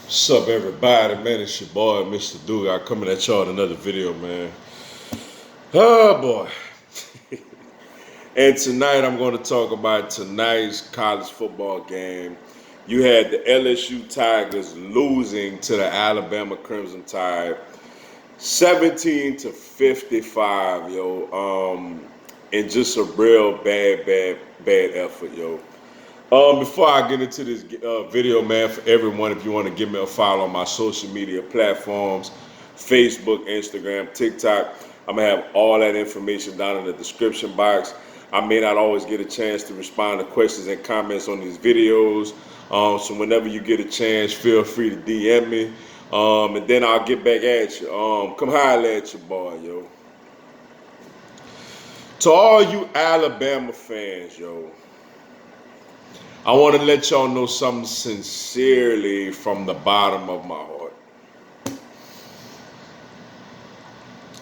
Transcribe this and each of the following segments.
What's up, everybody? Man, it's your boy, Mr. Duga, coming at y'all with another video, man. Oh, boy. And tonight, I'm going to talk about tonight's college football game. You had the LSU Tigers losing to the Alabama Crimson Tide, 17 to 55, yo. And just a real bad effort, yo. Before I get into this video, man, for everyone, if you want to give me a follow on my social media platforms, Facebook, Instagram, TikTok, I'm going to have all that information down in the description box. I may not always get a chance to respond to questions and comments on these videos. So whenever you get a chance, feel free to DM me. And then I'll get back at you. Come holler at your boy, yo. To all you Alabama fans, yo, I want to let y'all know something sincerely from the bottom of my heart.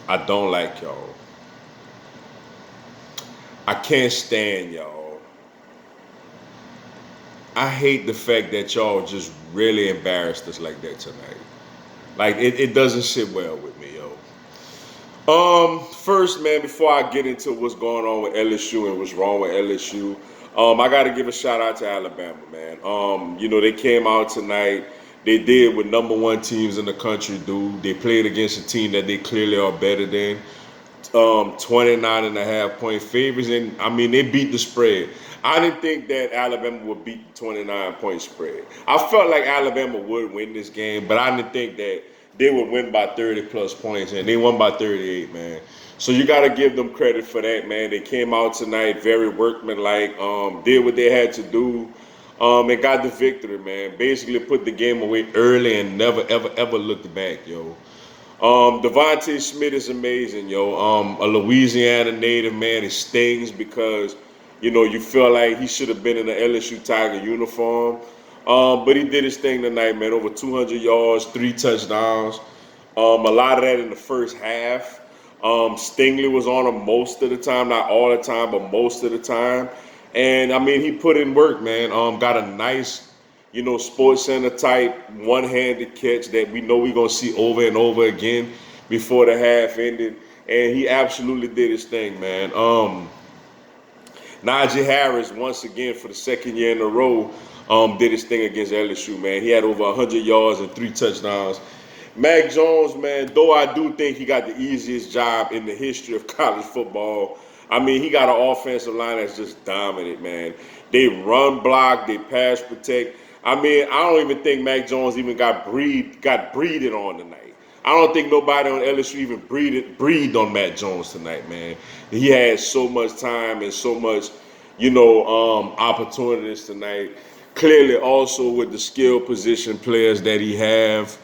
I don't like y'all. I can't stand y'all. I hate the fact that y'all just really embarrassed us like that tonight. Like it doesn't sit well with me, yo. First, man, before I get into what's going on with LSU and what's wrong with LSU, I got to give a shout out to Alabama, man. They came out tonight. They did what number one teams in the country do. They played against a team that they clearly are better than. 29 and a half point favorites, and I mean they beat the spread. I didn't think that Alabama would beat the 29-point spread. I felt like Alabama would win this game, but I didn't think that they would win by 30 plus points, and they won by 38, man. So you got to give them credit for that, man. They came out tonight very workmanlike, did what they had to do, and got the victory, man. Basically put the game away early and never, ever, ever looked back, yo. Devontae Smith is amazing, yo. A Louisiana native, man. It stings because, you feel like he should have been in the LSU Tiger uniform. But he did his thing tonight, man. Over 200 yards, 3 touchdowns. A lot of that in the first half. Stingley was on him most of the time, not all the time, but most of the time. And I mean, he put in work, man. Got a nice, Sports Center type one-handed catch that we know we're gonna see over and over again before the half ended. And he absolutely did his thing, man. Najee Harris, once again for the second year in a row, did his thing against LSU, man. He had over 100 yards and 3 touchdowns. Mac Jones, man, though I do think he got the easiest job in the history of college football. I mean, he got an offensive line that's just dominant, man. They run block, they pass protect. I mean, I don't even think Mac Jones even got breathed on tonight. I don't think nobody on LSU even breathed on Matt Jones tonight, man. He had so much time and so much, opportunities tonight. Clearly, also with the skill position players that he have.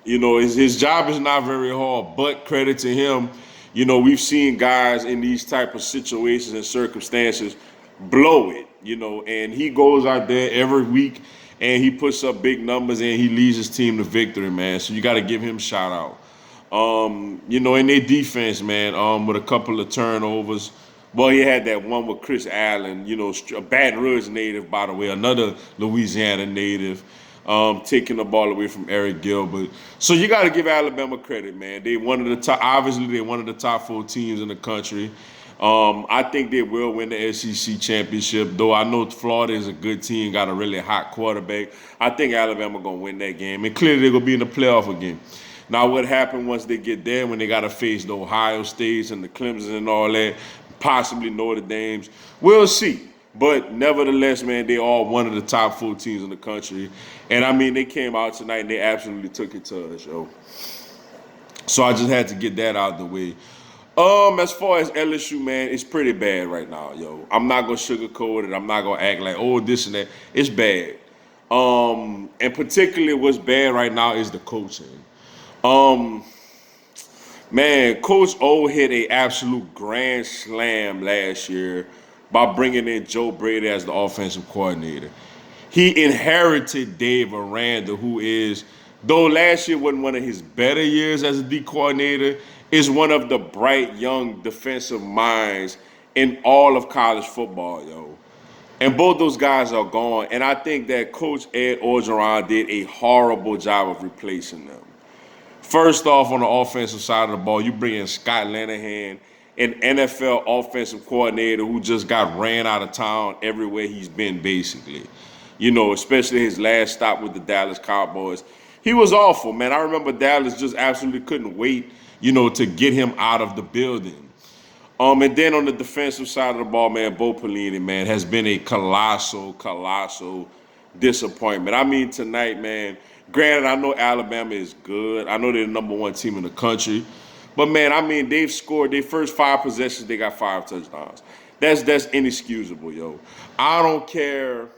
His job is not very hard, but credit to him. We've seen guys in these type of situations and circumstances blow it, and he goes out there every week and he puts up big numbers and he leads his team to victory, man. So you got to give him a shout out. In their defense, man, with a couple of turnovers. Well, he had that one with Chris Allen, a Baton Rouge native, by the way, another Louisiana native, taking the ball away from Eric Gilbert. So you got to give Alabama credit, man. They one of the top, obviously they're one of the top 4 teams in the country. I think they will win the SEC championship, though I know Florida is a good team, got a really hot quarterback. I think Alabama going to win that game, and clearly they're going to be in the playoff again. Now, what happened once they get there, when they got to face the Ohio States and the Clemson and all that, possibly Notre Dames, we'll see. But nevertheless, man, they are one of the top 4 teams in the country. And, I mean, they came out tonight and they absolutely took it to us, yo. So I just had to get that out of the way. As far as LSU, man, it's pretty bad right now, yo. I'm not gonna sugarcoat it. I'm not gonna act like, oh, this and that. It's bad. And particularly what's bad right now is the coaching. Um, Man, Coach O hit a absolute grand slam last year by bringing in Joe Brady as the offensive coordinator. He inherited Dave Aranda, who is, though last year wasn't one of his better years as a D coordinator, is one of the bright young defensive minds in all of college football, yo. And both those guys are gone. And I think that Coach Ed Orgeron did a horrible job of replacing them. First off, on the offensive side of the ball, you bring in Scott Linehan, an NFL offensive coordinator who just got ran out of town everywhere he's been, basically. You know, especially his last stop with the Dallas Cowboys. He was awful, man. I remember Dallas just absolutely couldn't wait, to get him out of the building. And then on the defensive side of the ball, man, Bo Pelini, man, has been a colossal disappointment. I mean, tonight, man, granted, I know Alabama is good. I know they're the number one team in the country. But, man, I mean, they've scored their first 5 possessions, they got 5 touchdowns. That's inexcusable, yo. I don't care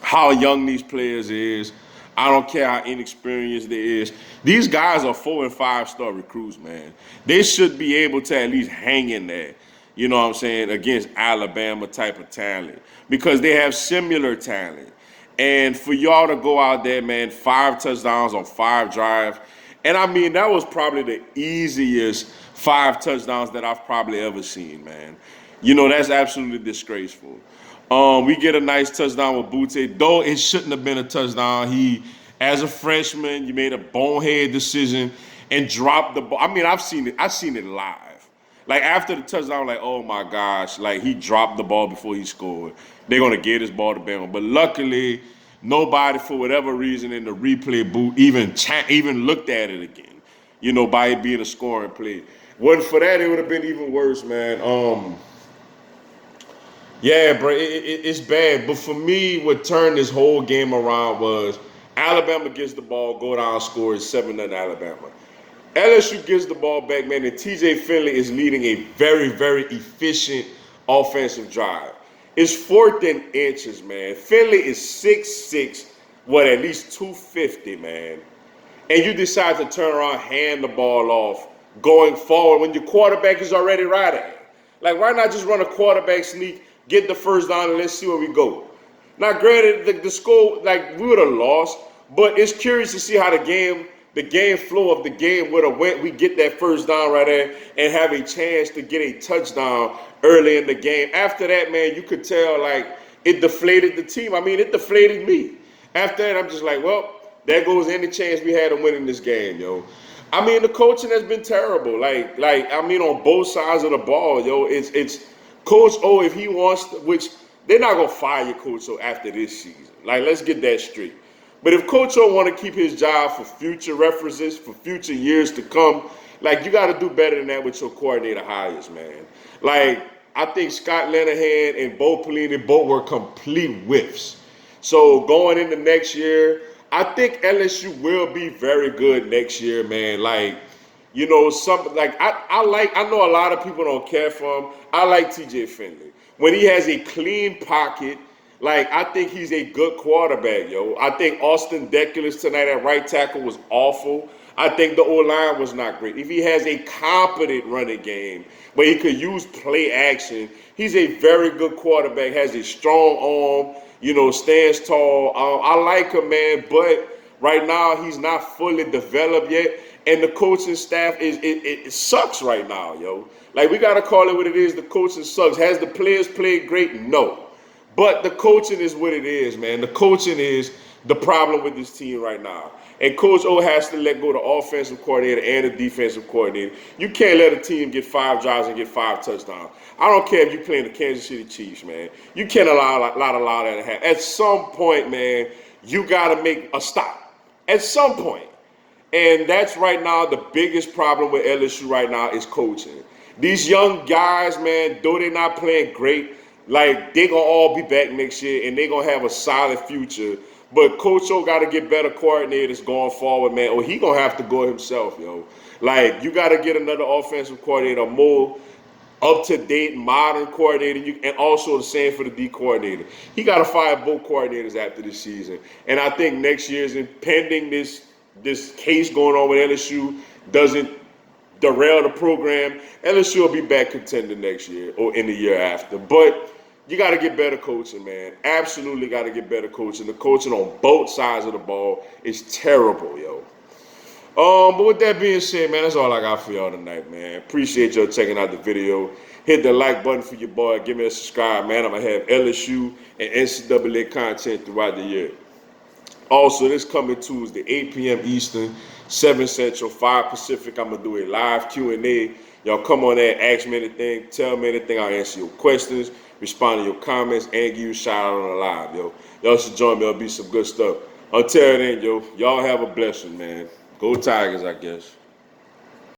how young these players is. I don't care how inexperienced they is. These guys are 4- and 5-star recruits, man. They should be able to at least hang in there, you know what I'm saying, against Alabama type of talent because they have similar talent. And for y'all to go out there, man, 5 touchdowns on 5 drives, and I mean, that was probably the easiest 5 touchdowns that I've probably ever seen, man. That's absolutely disgraceful. We get a nice touchdown with Butte, though it shouldn't have been a touchdown. He, as a freshman, you made a bonehead decision and dropped the ball. I mean, I've seen it live. Like after the touchdown, like, oh my gosh, like he dropped the ball before he scored. They're gonna get his ball to Bama, but luckily, nobody for whatever reason in the replay booth even looked at it again. By it being a scoring play. Wasn't for that, it would have been even worse, man. Yeah, bro, it's bad. But for me, what turned this whole game around was Alabama gets the ball, go down, scores 7-0 Alabama. LSU gets the ball back, man, and TJ Finley is leading a very, very efficient offensive drive. It's 4th and inches, man. Finley is 6'6", at least 250, man. And you decide to turn around, hand the ball off, going forward when your quarterback is already right at it. Like, why not just run a quarterback sneak, get the first down, and let's see where we go? Now, granted, the score, like, we would have lost, but it's curious to see how the game flow of the game would have went. We get that first down right there and have a chance to get a touchdown early in the game. After that, man, you could tell, like, it deflated the team. I mean, it deflated me. After that, I'm just like, well, there goes any chance we had of winning this game, yo. I mean, the coaching has been terrible. Like I mean, on both sides of the ball, yo. It's Coach O, if he wants to, which they're not gonna fire Coach O after this season. Like, let's get that straight. But if Coach O want to keep his job for future references, for future years to come, like, you got to do better than that with your coordinator hires, man. Like, I think Scott Linehan and Bo Pelini both were complete whiffs. So going into next year, I think LSU will be very good next year, man. Like, some like I know a lot of people don't care for him. I like TJ Finley. When he has a clean pocket, like, I think he's a good quarterback, yo. I think Austin Deculus tonight at right tackle was awful. I think the O-line was not great. If he has a competent running game where he could use play action, he's a very good quarterback, has a strong arm, stands tall. I like him, man, but right now he's not fully developed yet. And the coaching staff it sucks right now, yo. Like, we got to call it what it is. The coaching sucks. Has the players played great? No. But the coaching is what it is, man. The coaching is the problem with this team right now. And Coach O has to let go of the offensive coordinator and the defensive coordinator. You can't let a team get 5 drives and get 5 touchdowns. I don't care if you're playing the Kansas City Chiefs, man. You can't allow that to happen. At some point, man, you got to make a stop. At some point. And that's right now the biggest problem with LSU right now is coaching. These young guys, man, though they're not playing great, like, they going to all be back next year, and they going to have a solid future. But Coach O got to get better coordinators going forward, man, or he going to have to go himself, yo. Like, you got to get another offensive coordinator, more up-to-date, modern coordinator, and also the same for the D coordinator. He got to fire both coordinators after this season. And I think next year's pending this case going on with LSU doesn't derail the program, LSU will be back contending next year or in the year after. But you got to get better coaching, man. Absolutely got to get better coaching. The coaching on both sides of the ball is terrible, yo. But with that being said, man, that's all I got for y'all tonight, man. Appreciate y'all checking out the video. Hit the like button for your boy. Give me a subscribe, man. I'm gonna have LSU and NCAA content throughout the year. Also, this coming Tuesday, 8 p.m. Eastern, 7 Central, 5 Pacific. I'm gonna do a live Q&A. Y'all come on there, ask me anything, tell me anything. I'll answer your questions, respond to your comments, and give you a shout out on the live, yo. Y'all should join me. It'll be some good stuff. Until then, yo, y'all have a blessing, man. Go Tigers, I guess.